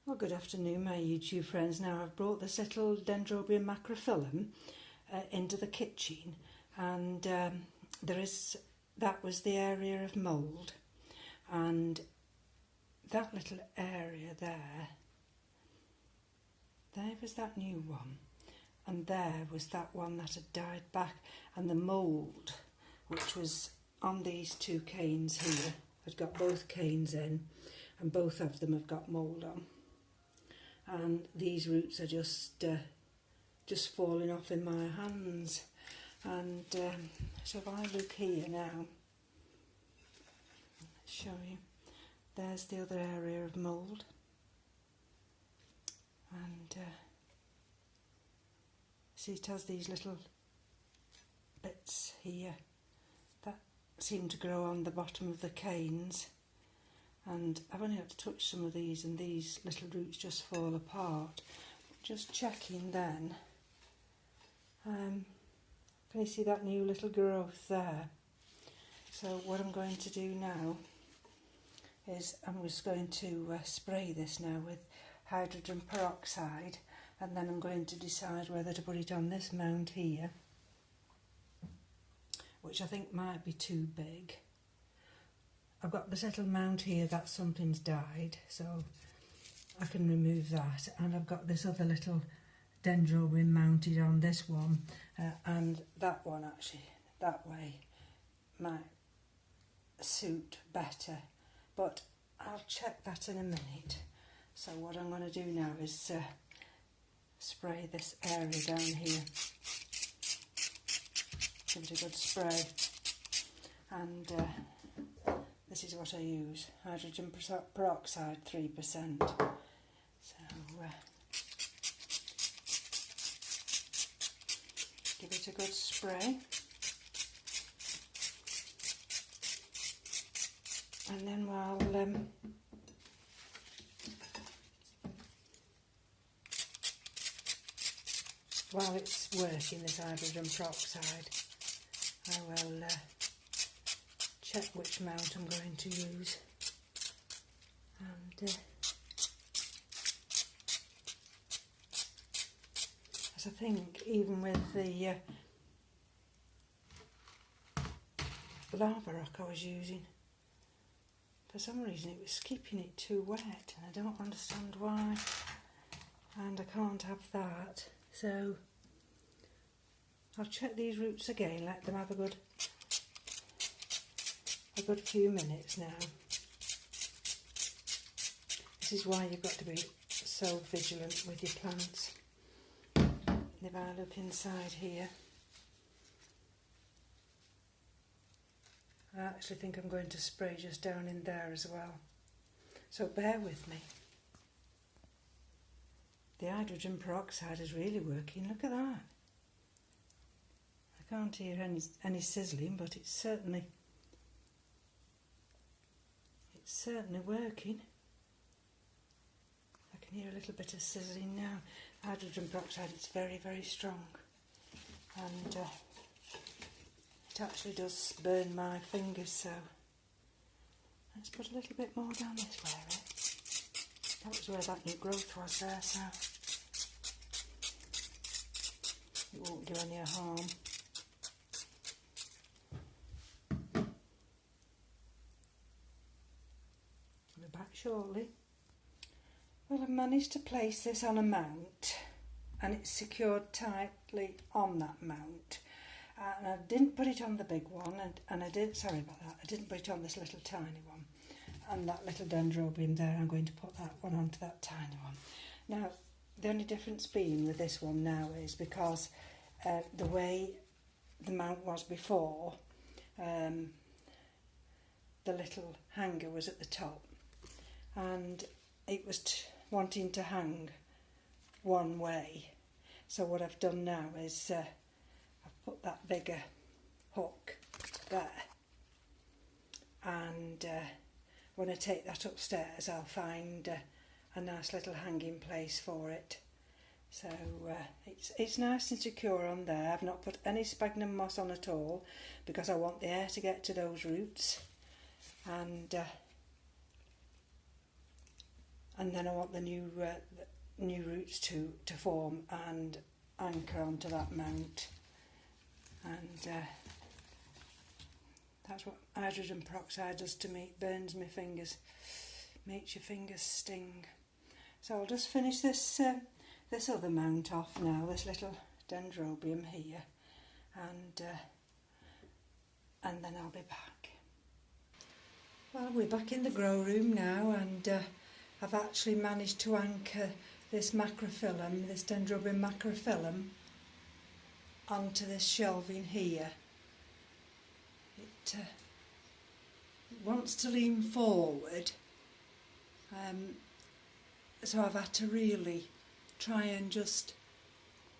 Well, good afternoon, my YouTube friends. Now, I've brought this little Dendrobium macrophyllum into the kitchen, and that was the area of mould, and that little area there was that new one, and there was that one that had died back, and the mould, which was on these two canes here, had got both canes in, and both of them have got mould on. And these roots are just falling off in my hands. And so if I look here now, let's show you. There's the other area of mould, and see, it has these little bits here that seem to grow on the bottom of the canes. And I've only had to touch some of these, and these little roots just fall apart. Just checking then, can you see that new little growth there? So what I'm going to do now is I'm just going to spray this now with hydrogen peroxide, and then I'm going to decide whether to put it on this mound here, which I think might be too big. I've got this little mound here that something's died, so I can remove that. And I've got this other little dendrobium mounted on this one, and that one actually, that way, might suit better. But I'll check that in a minute. So what I'm going to do now is spray this area down here. Give it a good spray. And this is what I use, hydrogen peroxide 3%. So give it a good spray, and then while it's working, this hydrogen peroxide, I will check which mount I'm going to use, and as I think even with the lava rock I was using, for some reason it was keeping it too wet, and I don't understand why, and I can't have that. So I'll check these roots again, let them have a good few minutes now. This is why you've got to be so vigilant with your plants. If I look inside here, I actually think I'm going to spray just down in there as well. So bear with me. The hydrogen peroxide is really working, look at that. I can't hear any sizzling, but it's certainly working. I can hear a little bit of sizzling now. Hydrogen peroxide is very, very strong, and it actually does burn my fingers, so let's put a little bit more down this way. That was where that new growth was there, so it won't do any harm. Back shortly. Well, I've managed to place this on a mount, and it's secured tightly on that mount, and I didn't put it on the big one, and I didn't put it on this little tiny one, and that little dendrobium there, I'm going to put that one onto that tiny one. Now the only difference being with this one now is because the way the mount was before, the little hanger was at the top, and it was wanting to hang one way. So what I've done now is I've put that bigger hook there, and when I take that upstairs I'll find a nice little hanging place for it. So it's nice and secure on there. I've not put any sphagnum moss on at all because I want the air to get to those roots, and and then I want the new roots to form and anchor onto that mount, and that's what hydrogen peroxide does to me. It burns my fingers, makes your fingers sting. So I'll just finish this this other mount off now, this little dendrobium here, and then I'll be back. Well, we're back in the grow room now, and I've actually managed to anchor this macrophyllum, this Dendrobium macrophyllum, onto this shelving here. It wants to lean forward, so I've had to really try and just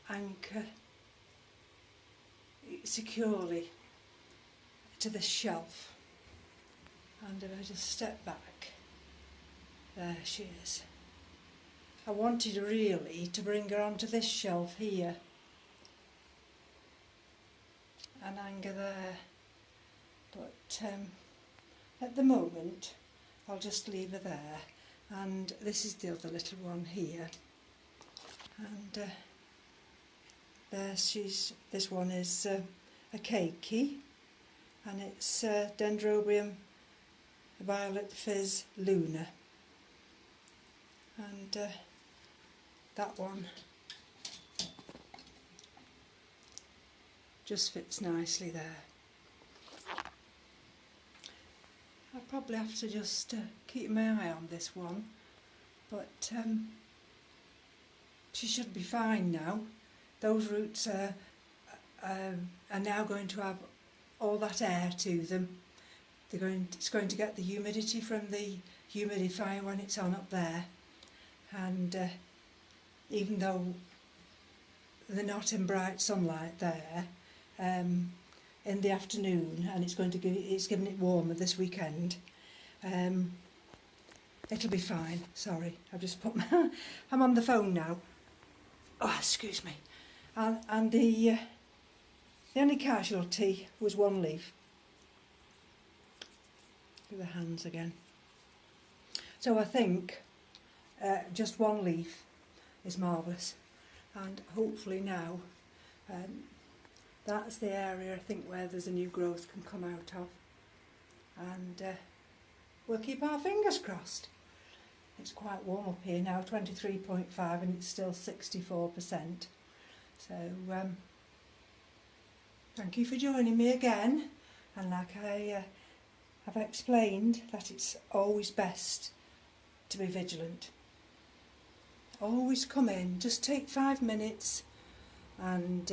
anchor it securely to the shelf. And if I just step back, there she is. I wanted really to bring her onto this shelf here and anchor there, but at the moment I'll just leave her there. And this is the other little one here, and there this one is a keiki, and it's Dendrobium Violet Fizz Luna, and that one just fits nicely there. I'll probably have to just keep my eye on this one, but she should be fine now. Those roots are now going to have all that air to them. It's going to get the humidity from the humidifier when it's on up there, and even though they're not in bright sunlight there, in the afternoon, and it's giving it warmer this weekend, it'll be fine. Sorry, I've just put my I'm on the phone now. Oh, excuse me. And the only casualty was one leaf. Look at the hands again. So I think just one leaf is marvellous, and hopefully now that's the area I think where there's a new growth can come out of, and we'll keep our fingers crossed. It's quite warm up here now, 23.5, and it's still 64%. So thank you for joining me again, and like I have explained, that it's always best to be vigilant. Always come in, just take 5 minutes and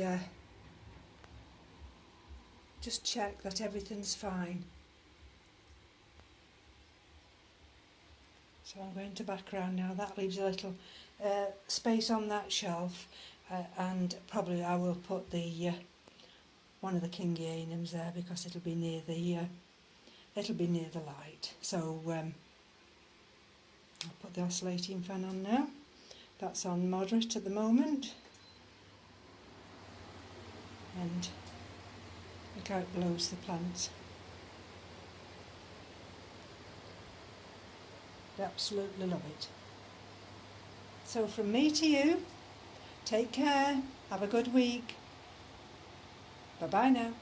just check that everything's fine. So I'm going to back around now. That leaves a little space on that shelf, and probably I will put the one of the kingianums there, because it'll be near the light. So I'll put the oscillating fan on now. That's on moderate at the moment, and look how it blows the plants. I absolutely love it. So from me to you, take care, have a good week. Bye bye now.